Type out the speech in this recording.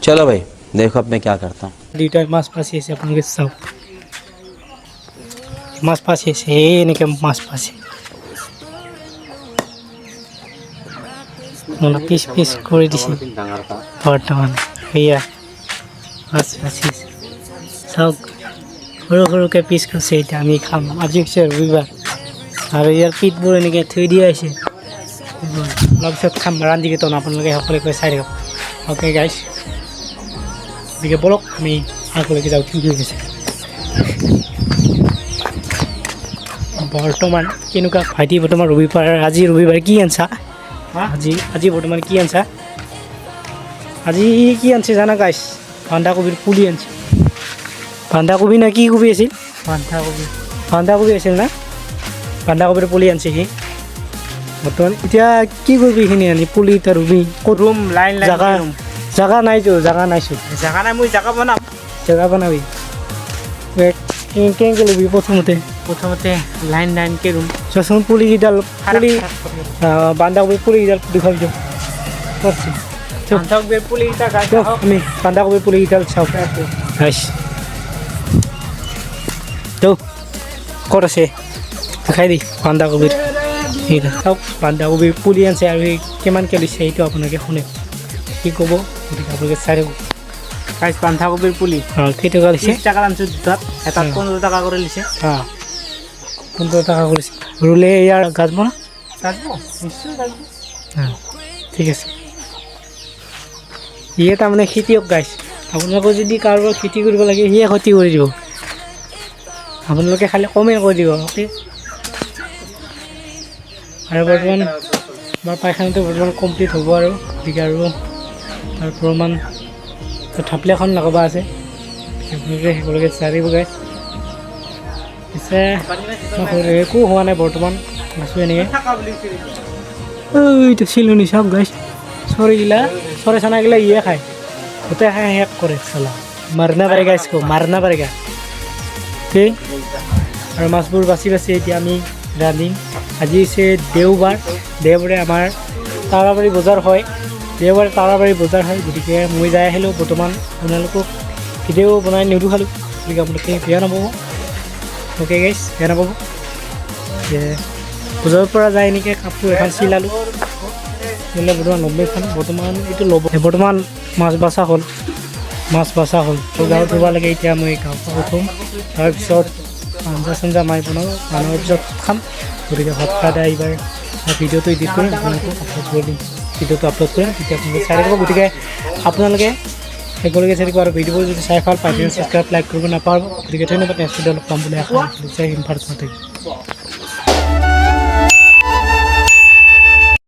चलो भाई देखो अब मैं क्या करता हूँ। দুইটা মাছ পাছি আছে আপোনালোকে চাওক মাছ পাছি আছে এনেকৈ মাছ পাছি মানে পিচ পিচ কৰি দিছে বৰ্তমান সেয়া মাছ পাছি আছে চাওক সৰু সৰুকৈ পিচ কৰিছে এতিয়া আমি খাম আজি হৈছে ৰবিবাৰ আৰু ইয়াৰ পিঠবোৰ এনেকৈ থৈ দিয়া হৈছে অলপ পিছত খাম ৰান্ধিকেতো আপোনালোকে সকলোকে চাই থাকক অ'কে গাইছ গতিকে বলক আমি আগলৈকে যাওঁ কি হৈ গৈছে বৰ্তমান কেনেকুৱা ভাইটি বৰ্তমান ৰবিবাৰ আজি ৰবিবাৰ কি আনছা আজি বৰ্তমান কি আনছা আজি কি আনছে জানা গাইছ বন্ধাকবিৰ পুলি আনছে বন্ধাকবি না কি কবি আছিল বন্ধাকবি আছিল না বন্ধাকবিৰ পুলি আনছে সি বৰ্তমান এতিয়া কি কৰিবি এইখিনি আনি পুলি এটা ৰুবি ক'ত ৰুম লাইন জাগা নাইতো জাগা নাই মই জাগা বনাবি কেনেকৈ ল'বি প্ৰথমতে লাইন লাইনকৈ ৰুম চোৱাচোন পুলিকেইডাল বন্ধাকবিৰ পুলিকেইডাল দেখুৱাই দিওঁ বন্ধাকবিৰ পুলিকেইটা আমি বন্ধাকবিৰ পুলিকেইডাল চাওঁ তো ক'ত আছে দেখাই দি বন্ধাকবিৰ এইটা চাওক বন্ধাকবিৰ পুলি আনছে আৰু সেই কিমানকৈ লৈছে সেইটো আপোনালোকে শুনে কি ক'ব গতিকে আপোনালোকে চাই থাকক গাইছ বন্ধাকবিৰ পুলি কেইটকা লৈছে 30 টাকা আনছোঁ দুটাত এটাত 15 টাকা কৰি লৈছে 15 টাকা কৰিছে ৰুলে ইয়াৰ গাজব না নিশ্চয় গাজব ঠিক আছে ইয়ে তাৰমানে খেতিয়ক গাইছ আপোনালোকে যদি কাৰোবাৰ খেতি কৰিব লাগে সিয়ে খেতি কৰি দিব আপোনালোকে খালি কমেই কৰি দিব অ'কে আৰু বৰ্তমান আমাৰ পায়খানাটো বৰ্তমান কমপ্লিট হ'ব আৰু গতিকে আৰু তাৰ প্ৰমাণ থাপলিখন লগাব আছে আপোনালোকে সকলোকে চাৰিব গাইছ পিছে একো হোৱা নাই বৰ্তমান আছোঁ এনেকৈ এইটো চিলনি চাওক গাইছ চৰাই চানাগিলা ইয়ে খায় গোটেই খাই শেষ কৰে চালা মাৰনা পাৰে গাইছ মাৰনা পাৰে গা ঠিক আৰু মাছবোৰ বাচি এতিয়া আমি ৰান্ধিম আজি হৈছে দেওবাৰে আমাৰ তাৰাবাৰী বজাৰ হয় দেওবাৰে তাৰাবাৰী বজাৰ হয় গতিকে মই যাই আহিলোঁ বৰ্তমান আপোনালোকক ভিডিঅ' বনাই নেদেখালোঁ গতিকে আপোনালোকে বেয়া নাপাব অ'কে গাইছ বেয়া নাপাব যে বজাৰৰ পৰা যাই এনেকৈ কাপোৰ এখন চিলালোঁ বৰ্তমান 90খন বৰ্তমান এইটো ল'ব বৰ্তমান মাছ বচা হ'ল তো গাঁৱত ধুব লাগে এতিয়া মই গাঁৱৰ পৰা উঠোঁ তাৰপিছত আঞ্জা চাঞ্জা মাৰি বনাওঁ মানুহৰ পিছত খাম গতিকে ভাত খাই এইবাৰ ভিডিঅ'টো এডিট কৰিম আপোনালোকক আপলোড কৰি দিম ভিডিঅ'টো আপলোড কৰিম তেতিয়া আপোনালোকে চাই থাকিব গতিকে আপোনালোকে একেলগে চাই থাকিব আৰু ভিডিঅ'বোৰ যদি চাই ভাল পায় ছাবস্ক্ৰাইব লাইক কৰিব নাপাহৰিব গতিকে ধন্যবাদ নেক্সট ভিডিঅ' লগ পাম বুলি আশা কৰিছোঁ জয় হিন্দ ভাৰত মাতা কি